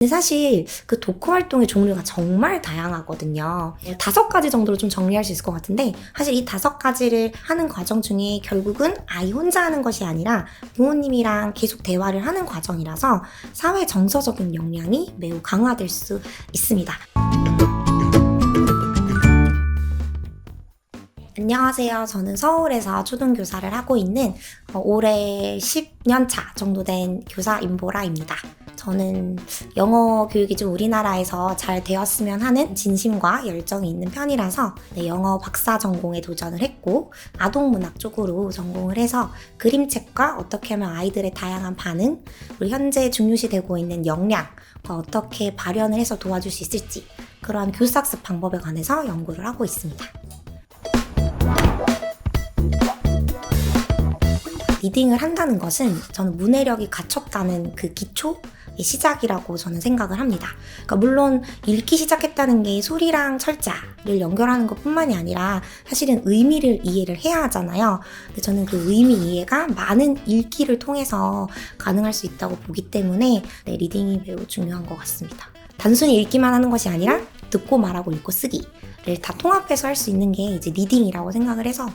근데 사실 그 독후 활동의 종류가 정말 다양하거든요. 5가지 정도로 좀 정리할 수 있을 것 같은데, 사실 이 5가지를 하는 과정 중에 결국은 아이 혼자 하는 것이 아니라 부모님이랑 계속 대화를 하는 과정이라서 사회 정서적인 역량이 매우 강화될 수 있습니다. 안녕하세요. 저는 서울에서 초등교사를 하고 있는 올해 10년 차 정도 된 교사 임보라입니다. 저는 영어 교육이 좀 우리나라에서 잘 되었으면 하는 진심과 열정이 있는 편이라서 영어 박사 전공에 도전을 했고, 아동문학 쪽으로 전공을 해서 그림책과 어떻게 하면 아이들의 다양한 반응, 그리고 현재 중요시되고 있는 역량과 어떻게 발현을 해서 도와줄 수 있을지, 그러한 교수학습 방법에 관해서 연구를 하고 있습니다. 리딩을 한다는 것은 저는 문해력이 갖췄다는 그 기초의 시작이라고 저는 생각을 합니다. 그러니까 물론 읽기 시작했다는 게 소리랑 철자를 연결하는 것뿐만이 아니라 사실은 의미를 이해를 해야 하잖아요. 근데 저는 그 의미 이해가 많은 읽기를 통해서 가능할 수 있다고 보기 때문에 리딩이 매우 중요한 것 같습니다. 단순히 읽기만 하는 것이 아니라 듣고 말하고 읽고 쓰기를 다 통합해서 할 수 있는 게 이제 리딩이라고 생각을 해서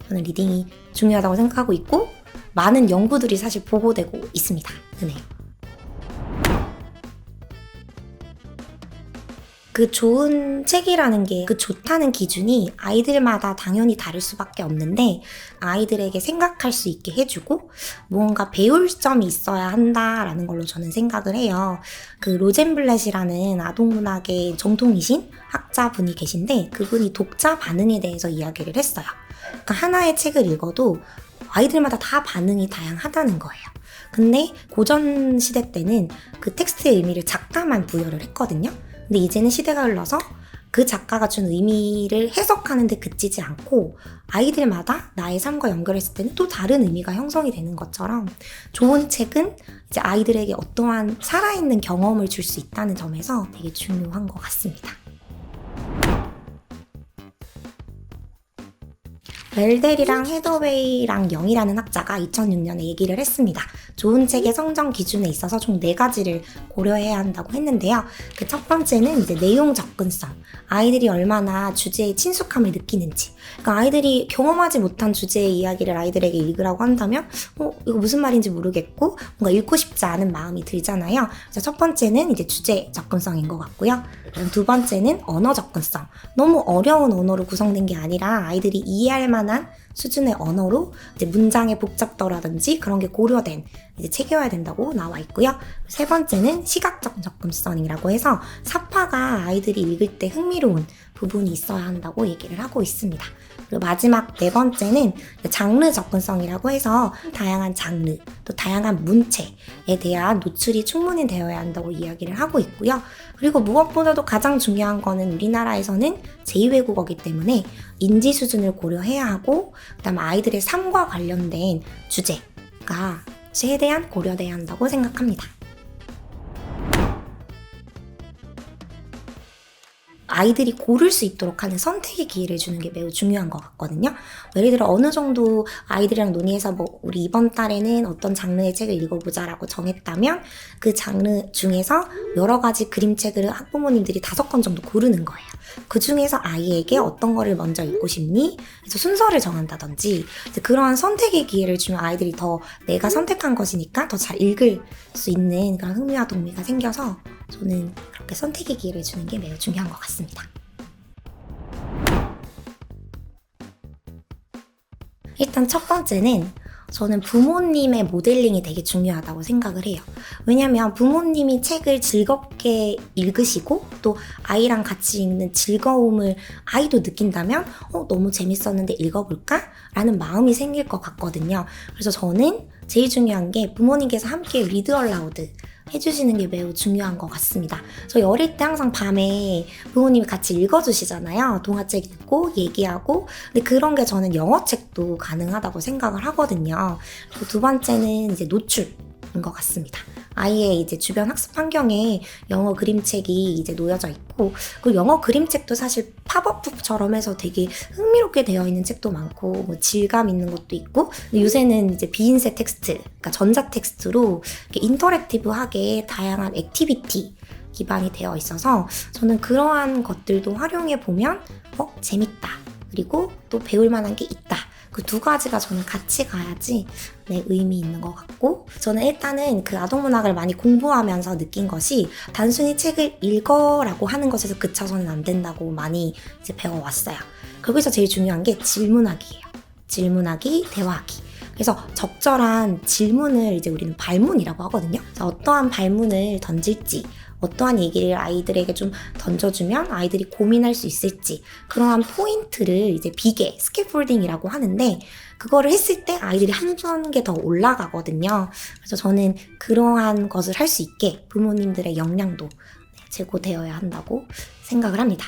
저는 리딩이 중요하다고 생각하고 있고, 많은 연구들이 사실 보고되고 있습니다. 네. 그 좋은 책이라는 게 그 좋다는 기준이 아이들마다 당연히 다를 수밖에 없는데, 아이들에게 생각할 수 있게 해주고 뭔가 배울 점이 있어야 한다라는 걸로 저는 생각을 해요. 그 로젠블렛이라는 아동문학의 정통이신 학자분이 계신데, 그분이 독자 반응에 대해서 이야기를 했어요. 그러니까 하나의 책을 읽어도 아이들마다 다 반응이 다양하다는 거예요. 근데 고전 시대 때는 그 텍스트의 의미를 작가만 부여를 했거든요. 근데 이제는 시대가 흘러서 그 작가가 준 의미를 해석하는 데 그치지 않고 아이들마다 나의 삶과 연결했을 때는 또 다른 의미가 형성이 되는 것처럼, 좋은 책은 이제 아이들에게 어떠한 살아있는 경험을 줄 수 있다는 점에서 되게 중요한 것 같습니다. 벨델이랑 헤더웨이랑 영이라는 학자가 2006년에 얘기를 했습니다. 좋은 책의 성정 기준에 있어서 총 4가지를 고려해야 한다고 했는데요. 그 첫 번째는 이제 내용 접근성. 아이들이 얼마나 주제에 친숙함을 느끼는지. 그러니까 아이들이 경험하지 못한 주제의 이야기를 아이들에게 읽으라고 한다면 이거 무슨 말인지 모르겠고 뭔가 읽고 싶지 않은 마음이 들잖아요. 그래서 첫 번째는 이제 주제 접근성인 것 같고요. 그럼 두 번째는 언어 접근성. 너무 어려운 언어로 구성된 게 아니라 아이들이 이해할 만한 수준의 언어로 이제 문장의 복잡도라든지 그런 게 고려된 이제 책이어야 된다고 나와 있고요. 세 번째는 시각적 접근성이라고 해서 사파가 아이들이 읽을 때 흥미로운 부분이 있어야 한다고 얘기를 하고 있습니다. 그리고 마지막 4번째는 장르 접근성이라고 해서 다양한 장르, 또 다양한 문체에 대한 노출이 충분히 되어야 한다고 이야기를 하고 있고요. 그리고 무엇보다도 가장 중요한 거는 우리나라에서는 제2외국어이기 때문에 인지 수준을 고려해야 하고, 그다음 아이들의 삶과 관련된 주제가 최대한 고려돼야 한다고 생각합니다. 아이들이 고를 수 있도록 하는 선택의 기회를 주는 게 매우 중요한 것 같거든요. 예를 들어 어느 정도 아이들이랑 논의해서 우리 이번 달에는 어떤 장르의 책을 읽어보자라고 정했다면 그 장르 중에서 여러 가지 그림책을 학부모님들이 5권 정도 고르는 거예요. 그 중에서 아이에게 어떤 거를 먼저 읽고 싶니? 그래서 순서를 정한다든지, 그러한 선택의 기회를 주면 아이들이 더 내가 선택한 것이니까 더 잘 읽을 수 있는 그런 흥미와 동미가 생겨서 저는 그렇게 선택의 기회를 주는 게 매우 중요한 것 같습니다. 일단 첫 번째는 저는 부모님의 모델링이 되게 중요하다고 생각을 해요. 왜냐면 부모님이 책을 즐겁게 읽으시고 또 아이랑 같이 읽는 즐거움을 아이도 느낀다면 너무 재밌었는데 읽어볼까? 라는 마음이 생길 것 같거든요. 그래서 저는 제일 중요한 게 부모님께서 함께 리드 얼라우드 해주시는 게 매우 중요한 것 같습니다. 저희 어릴 때 항상 밤에 부모님이 같이 읽어주시잖아요. 동화책 읽고 얘기하고. 근데 그런 게 저는 영어책도 가능하다고 생각을 하거든요. 그리고 두 번째는 이제 노출인 것 같습니다. 아이의 이제 주변 학습 환경에 영어 그림책이 이제 놓여져 있고, 그 영어 그림책도 사실 팝업북처럼 해서 되게 흥미롭게 되어 있는 책도 많고, 질감 있는 것도 있고, 요새는 이제 비인쇄 텍스트, 그러니까 전자 텍스트로 이렇게 인터랙티브하게 다양한 액티비티 기반이 되어 있어서 저는 그러한 것들도 활용해 보면 재밌다. 그리고 또 배울 만한 게 있다. 그 두 가지가 저는 같이 가야지 의미 있는 것 같고, 저는 일단은 그 아동문학을 많이 공부하면서 느낀 것이 단순히 책을 읽어라고 하는 것에서 그쳐서는 안 된다고 많이 이제 배워왔어요. 거기서 제일 중요한 게 질문하기예요. 질문하기, 대화하기. 그래서 적절한 질문을 이제 우리는 발문이라고 하거든요. 어떠한 발문을 던질지, 어떠한 얘기를 아이들에게 좀 던져주면 아이들이 고민할 수 있을지, 그러한 포인트를 이제 비계, 스캐폴딩이라고 하는데, 그거를 했을 때 아이들이 한 단계 더 올라가거든요. 그래서 저는 그러한 것을 할 수 있게 부모님들의 역량도 제고되어야 한다고 생각을 합니다.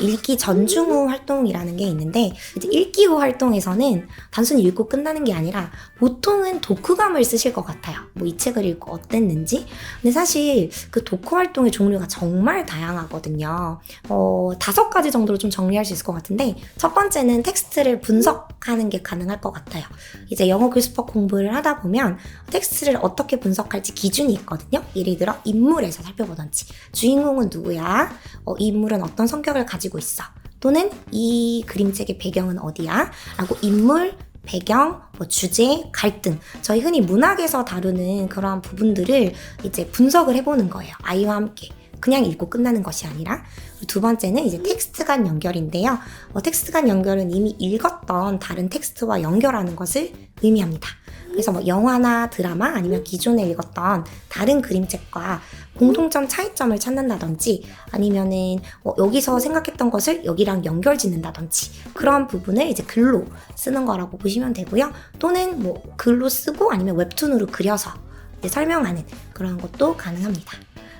읽기 전중 후 활동이라는 게 있는데, 이제 읽기 후 활동에서는 단순히 읽고 끝나는 게 아니라 보통은 독후감을 쓰실 것 같아요. 이 책을 읽고 어땠는지. 근데 사실 그 독후 활동의 종류가 정말 다양하거든요. 5가지 정도로 좀 정리할 수 있을 것 같은데, 첫 번째는 텍스트를 분석하는 게 가능할 것 같아요. 이제 영어 글쓰법 공부를 하다 보면 텍스트를 어떻게 분석할지 기준이 있거든요. 예를 들어 인물에서 살펴보던지, 주인공은 누구야? 이 인물은 어떤 성격을 가지고 있어? 또는 이 그림책의 배경은 어디야? 라고 인물, 배경, 주제, 갈등, 저희 흔히 문학에서 다루는 그러한 부분들을 이제 분석을 해보는 거예요. 아이와 함께. 그냥 읽고 끝나는 것이 아니라. 두 번째는 이제 텍스트 간 연결인데요. 텍스트 간 연결은 이미 읽었던 다른 텍스트와 연결하는 것을 의미합니다. 그래서 영화나 드라마 아니면 기존에 읽었던 다른 그림책과 공통점, 차이점을 찾는다든지, 아니면은 여기서 생각했던 것을 여기랑 연결 짓는다든지, 그런 부분을 이제 글로 쓰는 거라고 보시면 되고요. 또는 글로 쓰고 아니면 웹툰으로 그려서 이제 설명하는 그런 것도 가능합니다.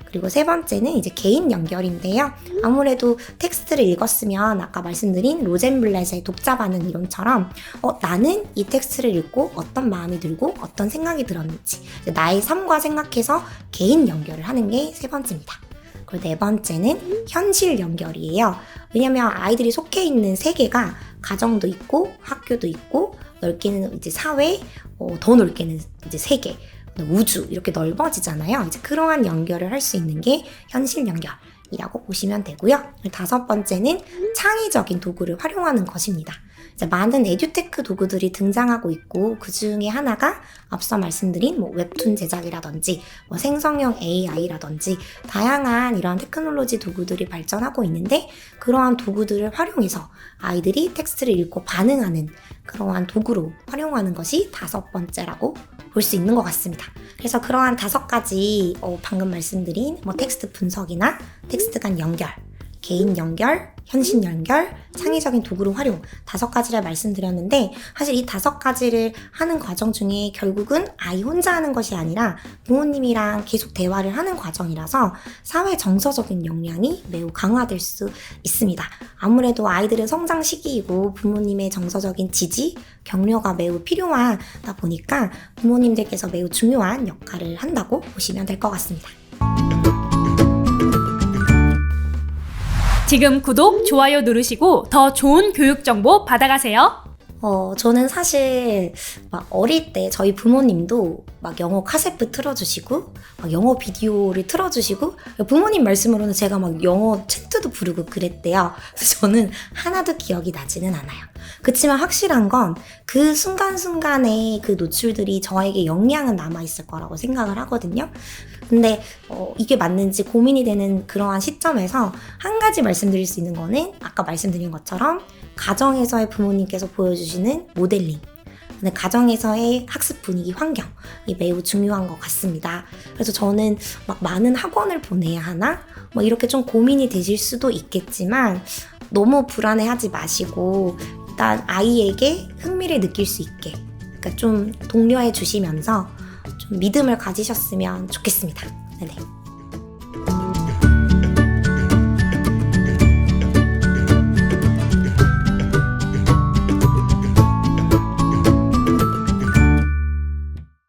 그리고 세 번째는 이제 개인 연결인데요. 아무래도 텍스트를 읽었으면 아까 말씀드린 로젠블렛의 독자 반응 이론처럼 나는 이 텍스트를 읽고 어떤 마음이 들고 어떤 생각이 들었는지 나의 삶과 생각해서 개인 연결을 하는 게 세 번째입니다. 그리고 네 번째는 현실 연결이에요. 왜냐면 아이들이 속해 있는 세계가 가정도 있고 학교도 있고 넓게는 이제 사회, 더 넓게는 이제 세계, 우주 이렇게 넓어지잖아요. 이제 그러한 연결을 할 수 있는 게 현실 연결이라고 보시면 되고요. 다섯 번째는 창의적인 도구를 활용하는 것입니다. 이제 많은 에듀테크 도구들이 등장하고 있고, 그 중에 하나가 앞서 말씀드린 웹툰 제작이라든지 생성형 AI라든지 다양한 이런 테크놀로지 도구들이 발전하고 있는데, 그러한 도구들을 활용해서 아이들이 텍스트를 읽고 반응하는 그러한 도구로 활용하는 것이 다섯 번째라고 볼 수 있는 것 같습니다. 그래서 그러한 5가지 방금 말씀드린 텍스트 분석이나 텍스트 간 연결, 개인 연결, 현실 연결, 창의적인 도구로 활용 5가지를 말씀드렸는데, 사실 이 5가지를 하는 과정 중에 결국은 아이 혼자 하는 것이 아니라 부모님이랑 계속 대화를 하는 과정이라서 사회 정서적인 역량이 매우 강화될 수 있습니다. 아무래도 아이들은 성장 시기이고 부모님의 정서적인 지지, 격려가 매우 필요하다 보니까 부모님들께서 매우 중요한 역할을 한다고 보시면 될 것 같습니다. 지금 구독, 좋아요 누르시고 더 좋은 교육 정보 받아가세요. 저는 사실 어릴 때 저희 부모님도 영어 카세트 틀어주시고 영어 비디오를 틀어주시고, 부모님 말씀으로는 제가 영어 챈트도 부르고 그랬대요. 그래서 저는 하나도 기억이 나지는 않아요. 그치만 확실한 건 그 순간순간의 그 노출들이 저에게 영향은 남아있을 거라고 생각을 하거든요. 근데 이게 맞는지 고민이 되는 그러한 시점에서 한 가지 말씀드릴 수 있는 거는 아까 말씀드린 것처럼 가정에서의 부모님께서 보여주시는 모델링, 가정에서의 학습 분위기, 환경이 매우 중요한 것 같습니다. 그래서 저는 많은 학원을 보내야 하나? 이렇게 좀 고민이 되실 수도 있겠지만 너무 불안해하지 마시고 일단 아이에게 흥미를 느낄 수 있게, 그러니까 좀 독려해 주시면서 좀 믿음을 가지셨으면 좋겠습니다. 네.